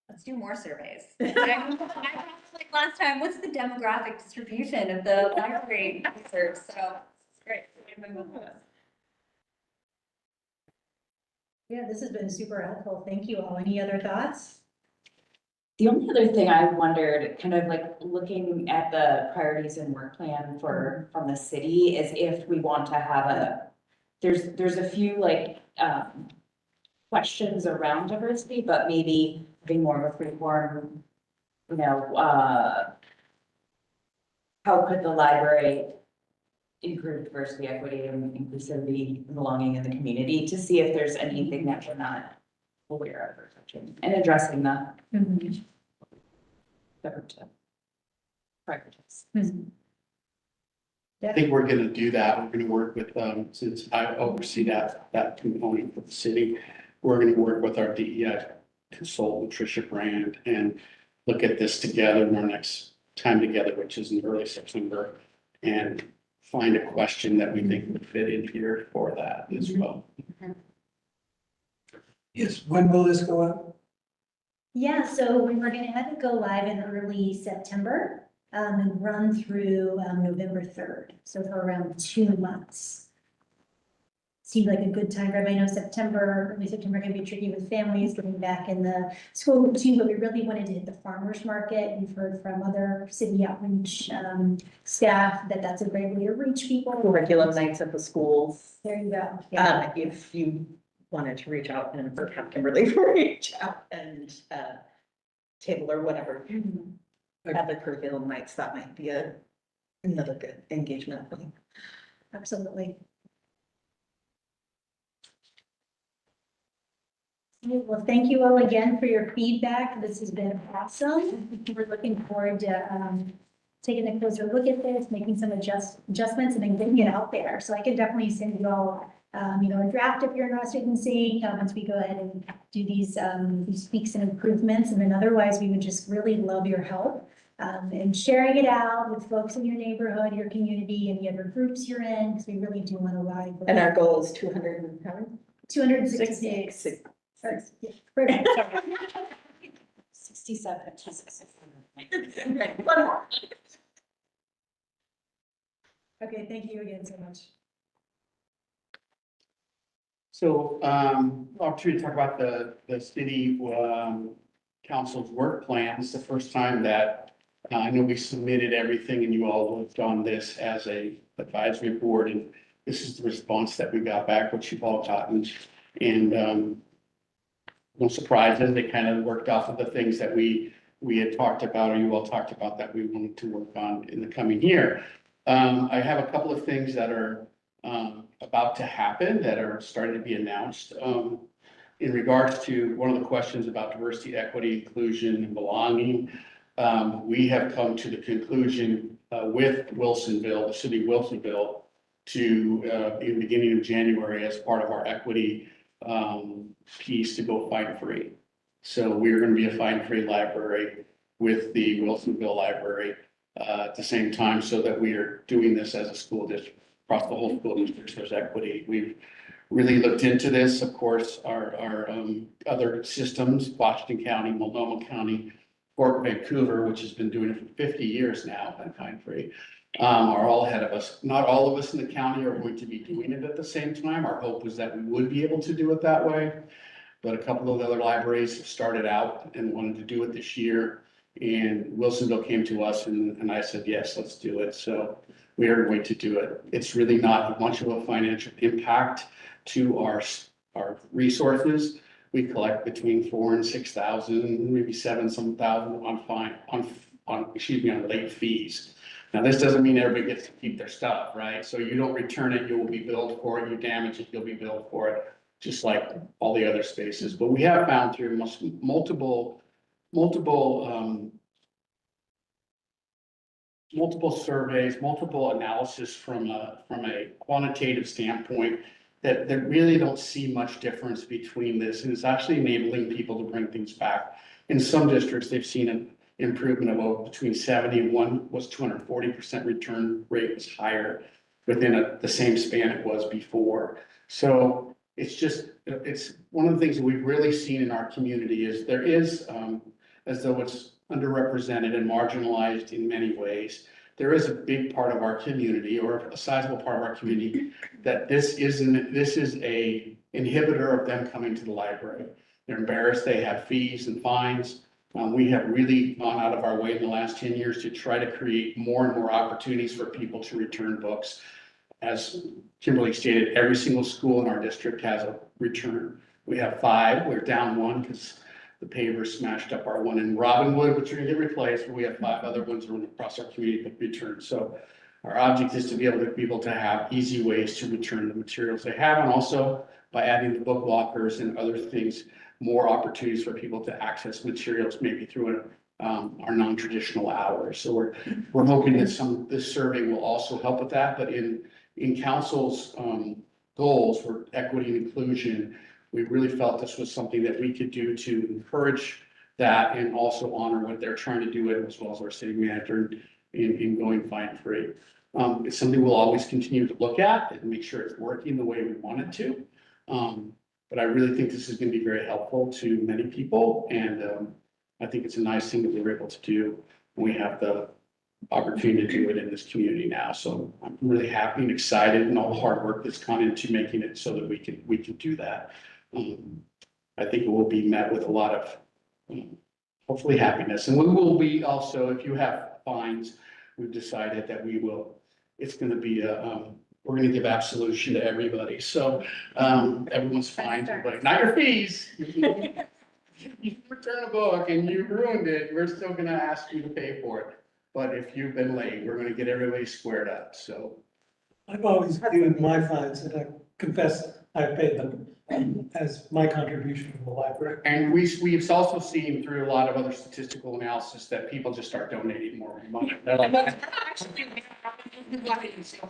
Let's do more surveys. I asked, like last time, what's the demographic distribution of the library users? So it's great. Yeah, this has been super helpful. Thank you all. Any other thoughts? The only other thing I wondered, kind of like looking at the priorities and work plan from the city, is if we want to have there's a few like, questions around diversity, but maybe being more of a free form, how could the library improve diversity, equity, and inclusivity, and belonging in the community, to see if there's anything that we're not aware of or touching, and addressing the different priorities. I think we're gonna do that. We're gonna work with, since I oversee that component for the city, we're gonna work with our DEI consultant, Tricia Brand, and look at this together in our next time together, which is in early September, and find a question that we think would fit in here for that as well. Yes, when will this go out? Yeah, so we were gonna have it go live in early September, and run through, November 3rd, so for around 2 months. Seemed like a good time frame. I know early September can be tricky with families getting back in the school routine, but we really wanted to hit the farmer's market. We've heard from other city outreach, staff that that's a great way to reach people. Curriculum nights at the schools. There you go. Yeah. If you wanted to reach out and or have Kimberly reach out and, table or whatever. Have the curriculum nights, that might be another good engagement thing. Absolutely. Well, thank you all again for your feedback. This has been awesome. We're looking forward to taking a closer look at this, making some adjustments and then getting it out there. So I can definitely send you all, a draft if you're interested in seeing, once we go ahead and do these tweaks and improvements. And then otherwise, we would just really love your help and sharing it out with folks in your neighborhood, your community, any other groups you're in, because we really do want to live. And our goal is 200 and how many? 266. Or, yeah, 67. One more. Okay, thank you again so much. So, opportunity to talk about the city, council's work plan. It's the first time that, I know we submitted everything and you all worked on this as a advisory board, and this is the response that we got back, which you've all gotten. And, no surprises, they kind of worked off of the things that we had talked about, or you all talked about, that we wanted to work on in the coming year. I have a couple of things that are about to happen, that are starting to be announced. In regards to one of the questions about diversity, equity, inclusion, and belonging, we have come to the conclusion with Wilsonville, the city of Wilsonville, to in the beginning of January, as part of our equity piece, to go fine free. So we're going to be a fine free library. with the Wilsonville Library at the same time, so that we are doing this as a school district, across the whole school district, so there's equity. We've really looked into this, of course, our other systems, Washington County, Multnomah County, Fort Vancouver, which has been doing it for 50 years now, and Kind Free, are all ahead of us. Not all of us in the county are going to be doing it at the same time. Our hope was that we would be able to do it that way. But a couple of other libraries have started out and wanted to do it this year. And Wilsonville came to us and I said, yes, let's do it. So we are going to do it. It's really not much of a financial impact to our resources. We collect between 4,000 and 6,000, maybe 7,000 on late fees. Now, this doesn't mean everybody gets to keep their stuff, right? So you don't return it, you will be billed for it. You damage it, you'll be billed for it, just like all the other spaces. But we have found through multiple surveys, multiple analysis from a quantitative standpoint that really don't see much difference between this. And it's actually enabling people to bring things back. In some districts, they've seen an improvement of between 70 and 240% return rate was higher within the same span it was before. So it's one of the things that we've really seen in our community is there is, as though it's underrepresented and marginalized in many ways, there is a big part of our community, or a sizable part of our community, that this is a inhibitor of them coming to the library. They're embarrassed, they have fees and fines. We have really gone out of our way in the last 10 years to try to create more and more opportunities for people to return books. As Kimberly stated, every single school in our district has a return. We have 5, we're down 1 because the pavers smashed up our one in Robinwood, which are gonna get replaced, but we have 5 other ones across our community that return. So our object is to be able to have easy ways to return the materials they have, and also by adding the book lockers and other things, more opportunities for people to access materials maybe through our non-traditional hours. So we're hoping that this survey will also help with that. But in council's goals for equity and inclusion, we really felt this was something that we could do to encourage that and also honor what they're trying to do, as well as our city manager in going Fine Free. It's something we'll always continue to look at and make sure it's working the way we want it to. But I really think this is going to be very helpful to many people, and I think it's a nice thing that we're able to do. We have the opportunity to do it in this community now, so I'm really happy and excited, and all the hard work that's gone into making it so that we can do that. I think it will be met with a lot of hopefully happiness, and we will be also, if you have fines, we've decided that it's going to be we're going to give absolution to everybody. So everyone's fines, but not your fees. You return a book and you ruined it, we're still going to ask you to pay for it. But if you've been late, we're going to get everybody squared up. So I've always viewed my fines, and I confess I've paid them as my contribution to the library. And we've also seen through a lot of other statistical analysis that people just start donating more money. They're like,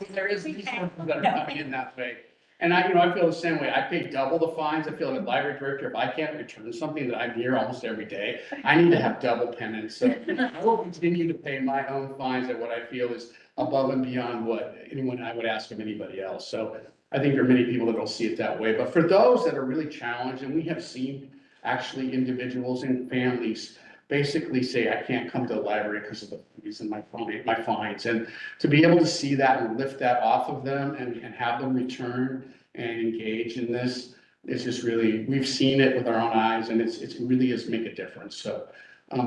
there is these that are coming in that way. And I feel the same way. I pay double the fines. I feel like a library director, if I can't return something that I'm here almost every day, I need to have double penance. So I will continue to pay my own fines at what I feel is above and beyond what I would ask of anybody else. So I think there are many people that don't see it that way. But for those that are really challenged, and we have seen actually individuals and families basically say, I can't come to the library because of the fees and my fines. And to be able to see that and lift that off of them and have them return and engage in this is just really, we've seen it with our own eyes, and it really is make a difference. So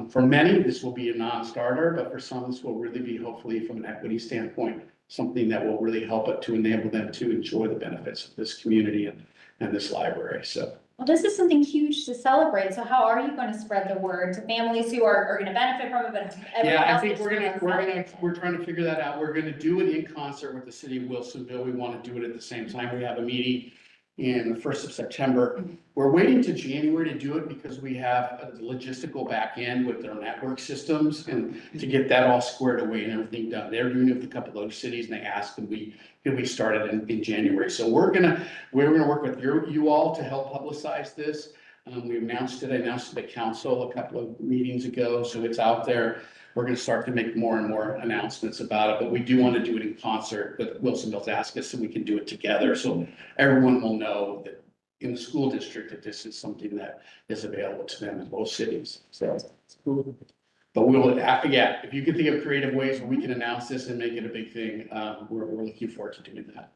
for many, this will be a non-starter, but for some, this will really be, hopefully from an equity standpoint, something that will really help it to enable them to enjoy the benefits of this community and this library. So. Well, this is something huge to celebrate. So how are you going to spread the word to families who are going to benefit from it? But yeah, I think we're trying to figure that out. We're going to do it in concert with the city of Wilsonville. We want to do it at the same time. We have a meeting in the 1st of September. We're waiting to January to do it because we have a logistical back end with their network systems and to get that all squared away and everything done. They're doing it with a couple of other cities, and they asked could we start it in January. So we're gonna work with you all to help publicize this. We announced it, I announced it at council a couple of meetings ago, so it's out there. We're gonna start to make more and more announcements about it, but we do want to do it in concert with Wilsonville's ask us so we can do it together, so everyone will know that in the school district that this is something that is available to them in both cities, so. But we'll, yeah, if you can think of creative ways where we can announce this and make it a big thing, we're looking forward to doing that.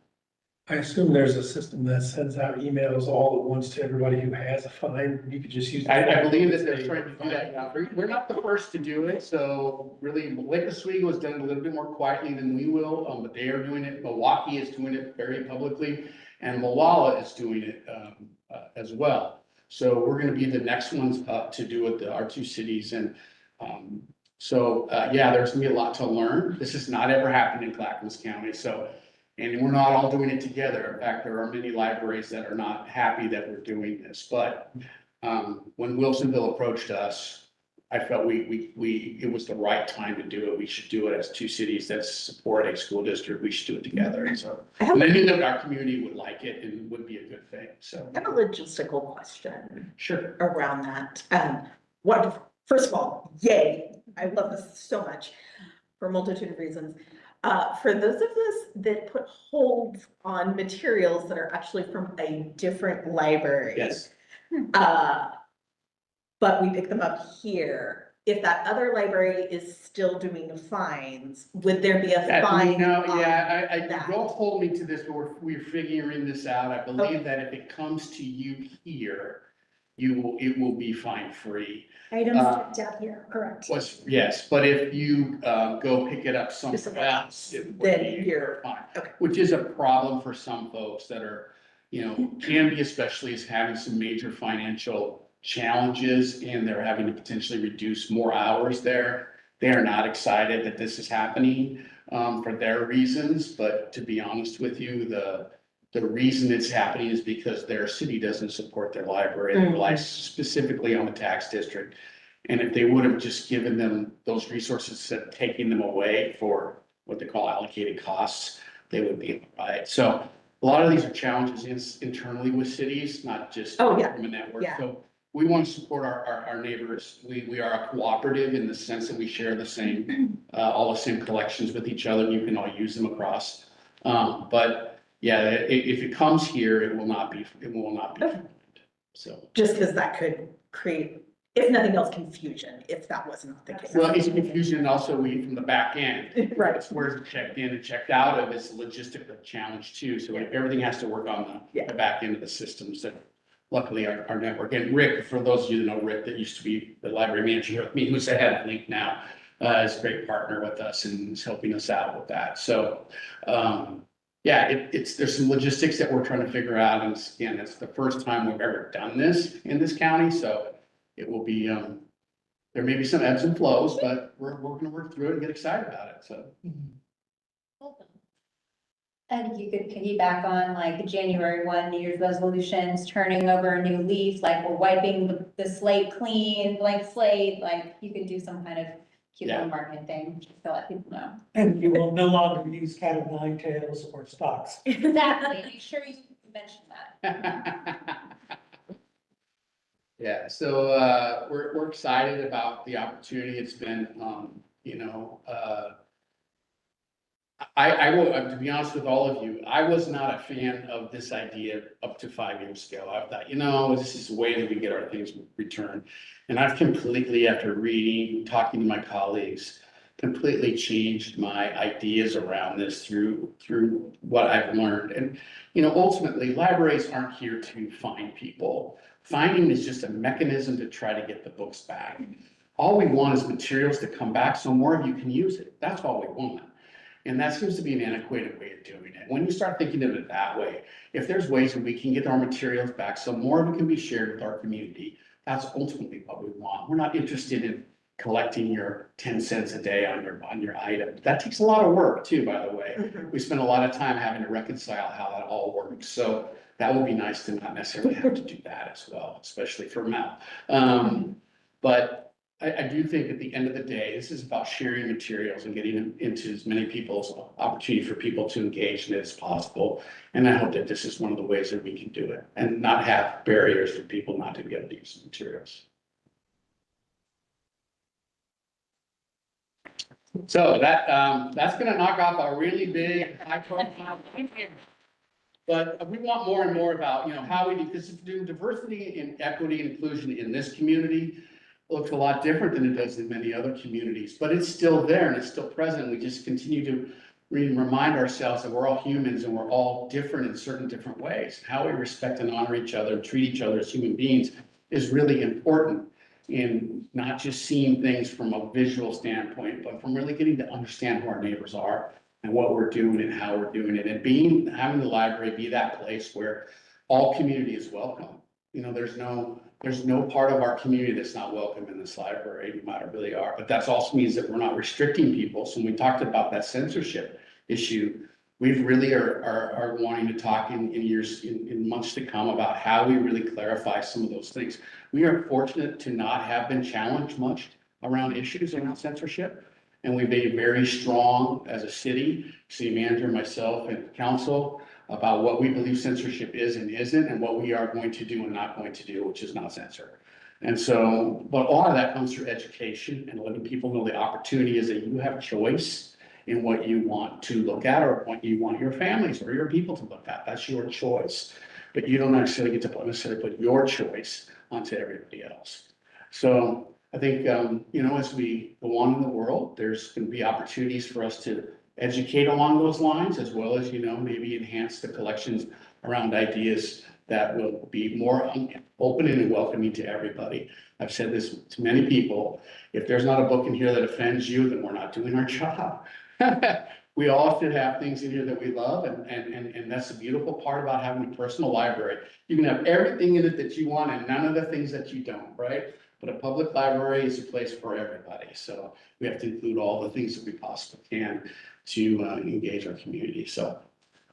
I assume there's a system that sends out emails all at once to everybody who has a fine. You could just use. I believe that they're trying to do that now. We're not the first to do it, so really, Lake Oswego has done it a little bit more quietly than we will, but they are doing it. Milwaukee is doing it very publicly, and Molalla is doing it, as well. So we're gonna be the next ones up to do it, our two cities, and, yeah, there's gonna be a lot to learn. This has not ever happened in Clackamas County, so. And we're not all doing it together. In fact, there are many libraries that are not happy that we're doing this, but when Wilsonville approached us, I felt it was the right time to do it. We should do it as two cities that support a school district. We should do it together. And so, and I knew that our community would like it and would be a good thing, so. I have a logistical question Sure. around that. First of all, yay, I love this so much for a multitude of reasons. For those of us that put holds on materials that are actually from a different library. Yes. But we pick them up here, if that other library is still doing the fines, would there be a fine? No, yeah, that? don't hold me to this, but we're figuring this out. I believe that if it comes to you here, it will be fine free. Items picked up here, correct. Yes, but if you go pick it up somewhere else, it would Then be you're- fine. okay. Which is a problem for some folks that are, can be especially as having some major financial challenges and they're having to potentially reduce more hours there. They are not excited that this is happening for their reasons, but to be honest with you, the reason it's happening is because their city doesn't support their library. It relies specifically on the tax district. And if they would have just given them those resources, instead of taking them away for what they call allocated costs, they would be all right. So a lot of these are challenges internally with cities, not just Oh, yeah. from a network. Yeah. So we want to support our neighbors. We are a cooperative in the sense that we share the same, all the same collections with each other. You can all use them across. But yeah, if it comes here, it will not be. So. Just because that could create, if nothing else, confusion, if that was not the case. Well, it's confusion and also from the back end. Right. It's where's it checked in and checked out of, it's a logistical challenge too. So everything has to work on the back end of the systems that luckily our network. And Rick, for those of you that know Rick, that used to be the library manager here with me, who's the head of Link now, is a great partner with us and is helping us out with that. So, yeah, there's some logistics that we're trying to figure out. And again, it's the first time we've ever done this in this county. So it will be, there may be some ebbs and flows, but we're gonna work through it and get excited about it, so. And you could piggyback on like January 1, New Year's resolutions, turning over a new leaf, like we're wiping the slate clean, blank slate, like you could do some kind of cute little marketing thing, just to let people know. And you will no longer use cat of nine tails or stocks. Exactly, make sure you mention that. Yeah, so, we're excited about the opportunity. It's been, I will, to be honest with all of you, I was not a fan of this idea up to 5 years ago. I thought, this is the way that we get our things returned. And I've completely, after reading, talking to my colleagues, completely changed my ideas around this through what I've learned. And, ultimately, libraries aren't here to find people. Finding is just a mechanism to try to get the books back. All we want is materials to come back so more of you can use it. That's all we want. And that seems to be an antiquated way of doing it. When you start thinking of it that way, if there's ways that we can get our materials back so more of it can be shared with our community, that's ultimately what we want. We're not interested in collecting your 10 cents a day on your item. That takes a lot of work too, by the way. We spend a lot of time having to reconcile how that all works. So that would be nice to not necessarily have to do that as well, especially for Mel. But I do think at the end of the day, this is about sharing materials and getting them into as many people's opportunity for people to engage in it as possible. And I hope that this is one of the ways that we can do it and not have barriers for people not to be able to use the materials. So that's gonna knock off a really big high profile. But we want more and more about, how we do, because do diversity and equity and inclusion in this community looks a lot different than it does in many other communities, but it's still there and it's still present. We just continue to remind ourselves that we're all humans and we're all different in certain different ways. How we respect and honor each other, treat each other as human beings is really important in not just seeing things from a visual standpoint, but from really getting to understand who our neighbors are and what we're doing and how we're doing it, and having the library be that place where all community is welcome. There's no part of our community that's not welcome in this library, no matter who they are. But that also means that we're not restricting people. So when we talked about that censorship issue, we really are wanting to talk in months to come about how we really clarify some of those things. We are fortunate to not have been challenged much around issues around censorship. And we've been very strong as a city manager, myself, and council about what we believe censorship is and isn't, and what we are going to do and not going to do, which is not censor. And so, but all of that comes through education and letting people know the opportunity is that you have choice in what you want to look at or what you want your families or your people to look at. That's your choice. But you don't necessarily get to necessarily put your choice onto everybody else. So I think, as we go on in the world, there's going to be opportunities for us to educate along those lines, as well as, maybe enhance the collections around ideas that will be more open and welcoming to everybody. I've said this to many people. If there's not a book in here that offends you, then we're not doing our job. We all should have things in here that we love, and that's the beautiful part about having a personal library. You can have everything in it that you want and none of the things that you don't, right? But a public library is a place for everybody. So we have to include all the things that we possibly can to engage our community. So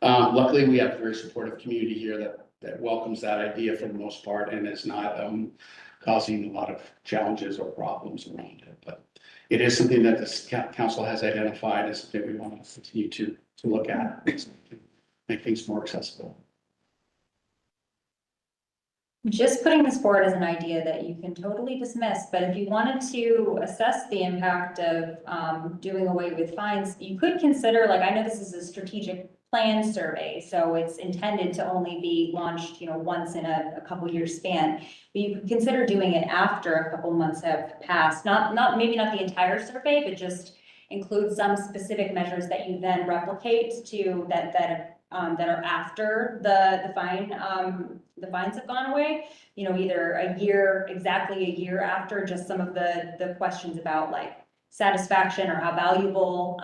luckily, we have a very supportive community here that welcomes that idea for the most part and is not causing a lot of challenges or problems around it. But it is something that this council has identified as something we want to continue to look at, make things more accessible. Just putting this forward as an idea that you can totally dismiss, but if you wanted to assess the impact of doing away with fines, you could consider, I know this is a strategic plan survey, so it's intended to only be launched, once in a couple year span. But you could consider doing it after a couple months have passed, maybe not the entire survey, but just include some specific measures that you then replicate to that are after the fines have gone away, either exactly a year after, just some of the questions about satisfaction or how valuable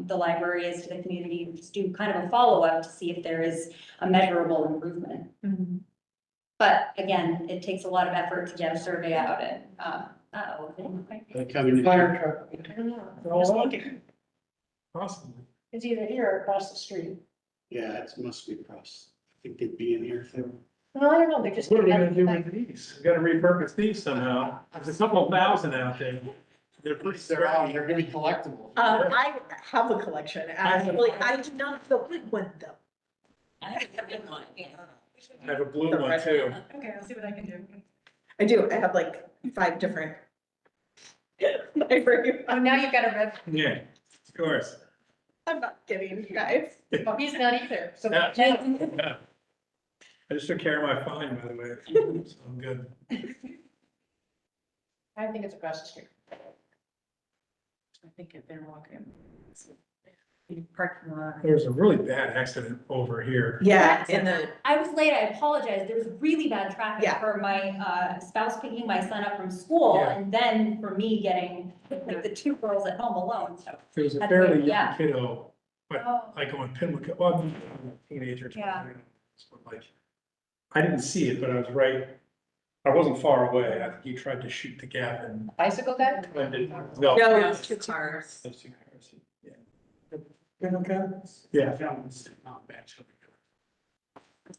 the library is to the community, just do kind of a follow-up to see if there is a measurable improvement. Mm-hmm. But again, it takes a lot of effort to get a survey out and, Fire truck. I don't know. I'm just looking. Possibly. It's either here or across the street. Yeah, it must be across. I think they'd be in here if they were. Well, I don't know, they just. What are we gonna do with these? We gotta repurpose these somehow. There's a couple thousand out there. They're pretty They're sturdy. gonna be collectible. I have a collection, actually, I do not have a big one though. I have a good one. I have a blue one too. Okay, I'll see what I can do. I do, I have 5 different. library. Oh, now you've got a red, Yeah, of course. I'm not kidding, you guys. well, he's not either, so. Yeah. Yeah. I just took care of my fine, by the way, so I'm good. I think it's across the street. I think if they're walking. Parking lot. There was a really bad accident over here. Yeah, in the, I was late, I apologize. There was really bad traffic Yeah. for my spouse picking my son up from school Yeah. and then for me getting the 2 girls at home alone, so. There was a That's fairly weird, young yeah. kiddo, Oh. like on Pimlico, well, I'm a teenager. Yeah. I didn't see it, but I was right. I wasn't far away. I think he tried to shoot the gap and. Bicycle guy? No. no, it's 2 cars. Those 2 cars, yeah. Okay. Yeah. Not bad.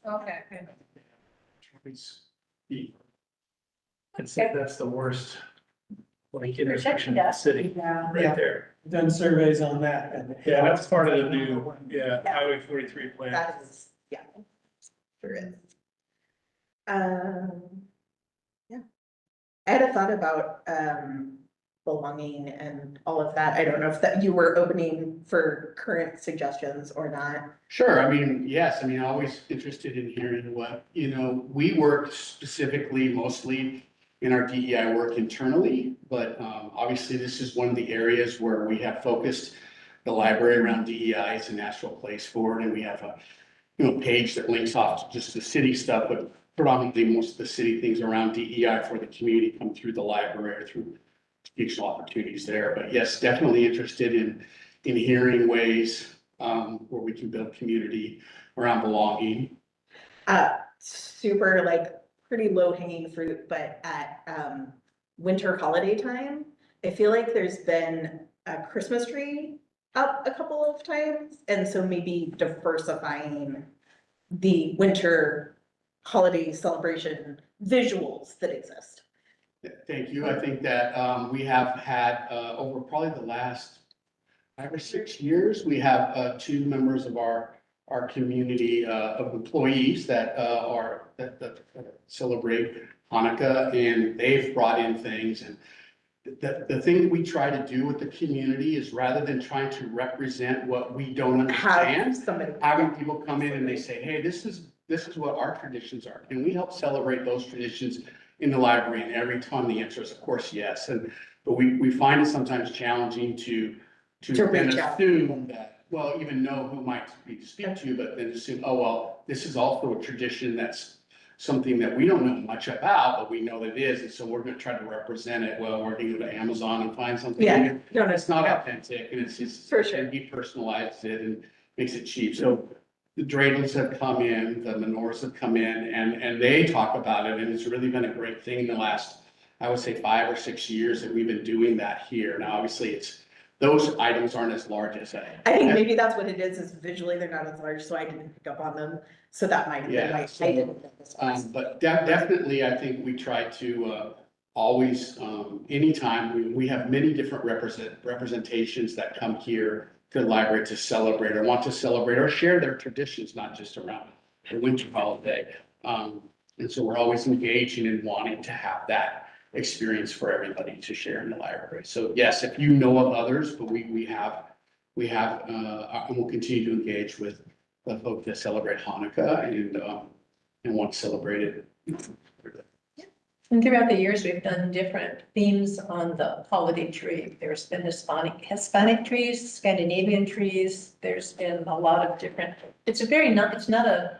Okay. I'd say that's the worst like intersection of the city, Yeah. right there. Done surveys on that and. Yeah, that's part of the new, Highway 43 plan. That is, yeah. Sure is. Yeah. I had a thought about, belonging and all of that. I don't know if that you were opening for current suggestions or not. Sure, I mean, yes, I mean, always interested in hearing what, we work specifically mostly in our DEI work internally, but obviously this is one of the areas where we have focused the library around DEI as a natural place for it, and we have a, page that links off to just the city stuff, but predominantly most of the city things around DEI for the community come through the library or through educational opportunities there. But yes, definitely interested in hearing ways where we can build community around belonging. Super like pretty low hanging fruit, but at winter holiday time, I feel like there's been a Christmas tree up a couple of times. And so maybe diversifying the winter holiday celebration visuals that exist. Thank you. I think that we have had over probably the last 5 or 6 years, we have 2 members of our community of employees that celebrate Hanukkah, and they've brought in things. And the thing that we try to do with the community is, rather than trying to represent what we don't understand, having people come in and they say, hey, this is what our traditions are. Can we help celebrate those traditions in the library? And every time the answer is, of course, yes. But we find it sometimes challenging to then reach out. assume that, well, even know who might be to speak to, but then assume, oh, well, this is also a tradition that's something that we don't know much about, but we know that it is. And so we're going to try to represent it. Well, we're going to go to Amazon and find something. Yeah. No, It's not authentic, and it's just. For sure. Depersonalized it and makes it cheap. So the Dreidels have come in, the Menors have come in, and they talk about it, and it's really been a great thing in the last, I would say, 5 or 6 years that we've been doing that here. Now, obviously, those items aren't as large as I think maybe that's what it is visually they're not as large, so I didn't pick up on them. So that might be Yeah, why so, I didn't. but definitely, I think we try to always, anytime, we have many different representations that come here to the library to celebrate or want to celebrate or share their traditions, not just around the winter holiday. And so we're always engaging and wanting to have that experience for everybody to share in the library. So yes, if you know of others, but we have, and we'll continue to engage with the folks that celebrate Hanukkah and want to celebrate it. And throughout the years, we've done different themes on the holiday tree. There's been Hispanic trees, Scandinavian trees. There's been a lot of different, it's not a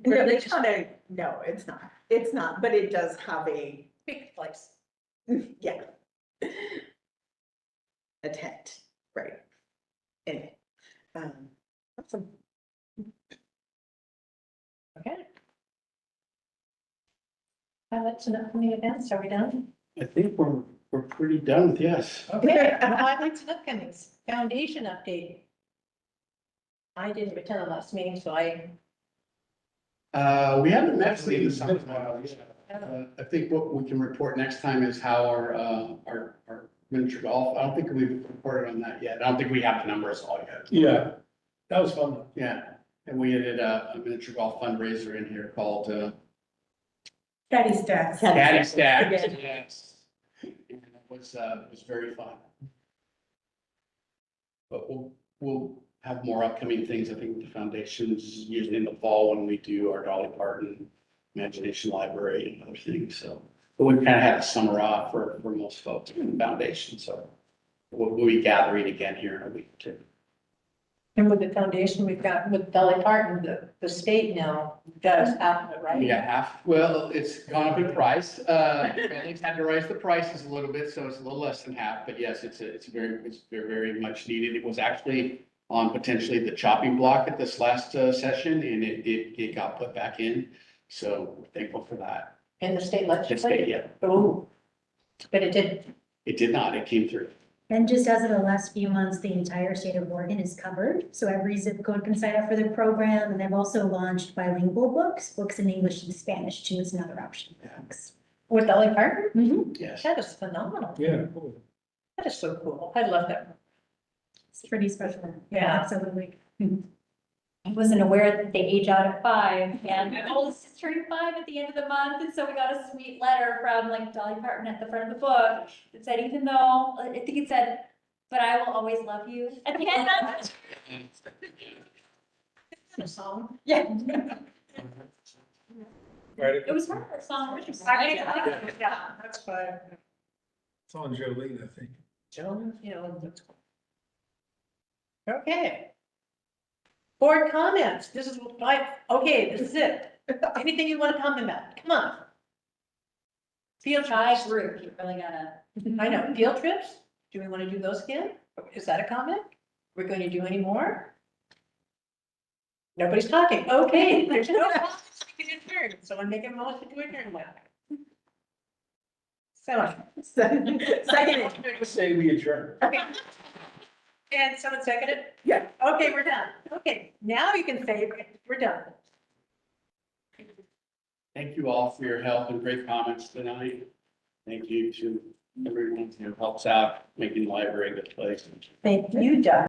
religious No, it's not. It's not, but it does have a, big place. yeah. A tent, right. In it. Awesome. Okay. Highlights and upcoming events, are we done? I think we're pretty done with yes. Okay, highlights and upcomings, foundation update. I didn't attend the last meeting, so We haven't met in the summer. I think what we can report next time is how our miniature golf, I don't think we've reported on that yet. I don't think we have the numbers all yet. Yeah, that was fun. Yeah, and we did a miniature golf fundraiser in here called Caddy Stacks. Caddy Stacks. Yes. And it was very fun. But we'll have more upcoming things, I think, with the foundations, usually in the fall when we do our Dolly Parton Imagination Library and other things, so. But we kind of had a summer off for most folks in the foundation, so we'll be gathering again here in a week or two. and with the foundation, we've got with Dolly Parton, the state now does half of it, right? Yeah, well, it's gone up in price. Families had to raise the prices a little bit, so it's a little less than half, but yes, it's very much needed. It was actually on potentially the chopping block at this last session, and it got put back in. So we're thankful for that. And the state The state, legislature, yeah, oh, but it did, it did not, it came through. And just as of the last few months, the entire state of Oregon is covered. So every zip code can sign up for the program. And they've also launched bilingual books in English and Spanish too is another option. for folks. With Dolly Parton? Yes. That is phenomenal. Yeah, cool. That is so cool. I love that. It's pretty special. Yeah. Absolutely. I wasn't aware that they age out at 5, and my oldest is turning 5 at the end of the month, and so we got a sweet letter from like Dolly Parton at the front of the book that said, even though, I think it said, but I will always love you at the end of it. A song. Yeah, Right, it was her song. Yeah, that's fine. it's on Jolene, I think. Joan, you know, that's cool. Okay. Board comments, this is okay, this is it. Anything you want to comment about, come on. Field Try trips, group, you really gotta. I know, field trips, do we want to do those again? Is that a comment? We're going to do any more? Nobody's talking, okay, there's no comments, we can adjourn, someone make a motion to adjourn now. Second. Say we adjourn. Okay. And someone second it? Yeah. Okay, we're done. Okay, now you can say we're done. Thank you all for your help and great comments tonight. Thank you to everyone who helps out making the library a good place. Thank you, Doug.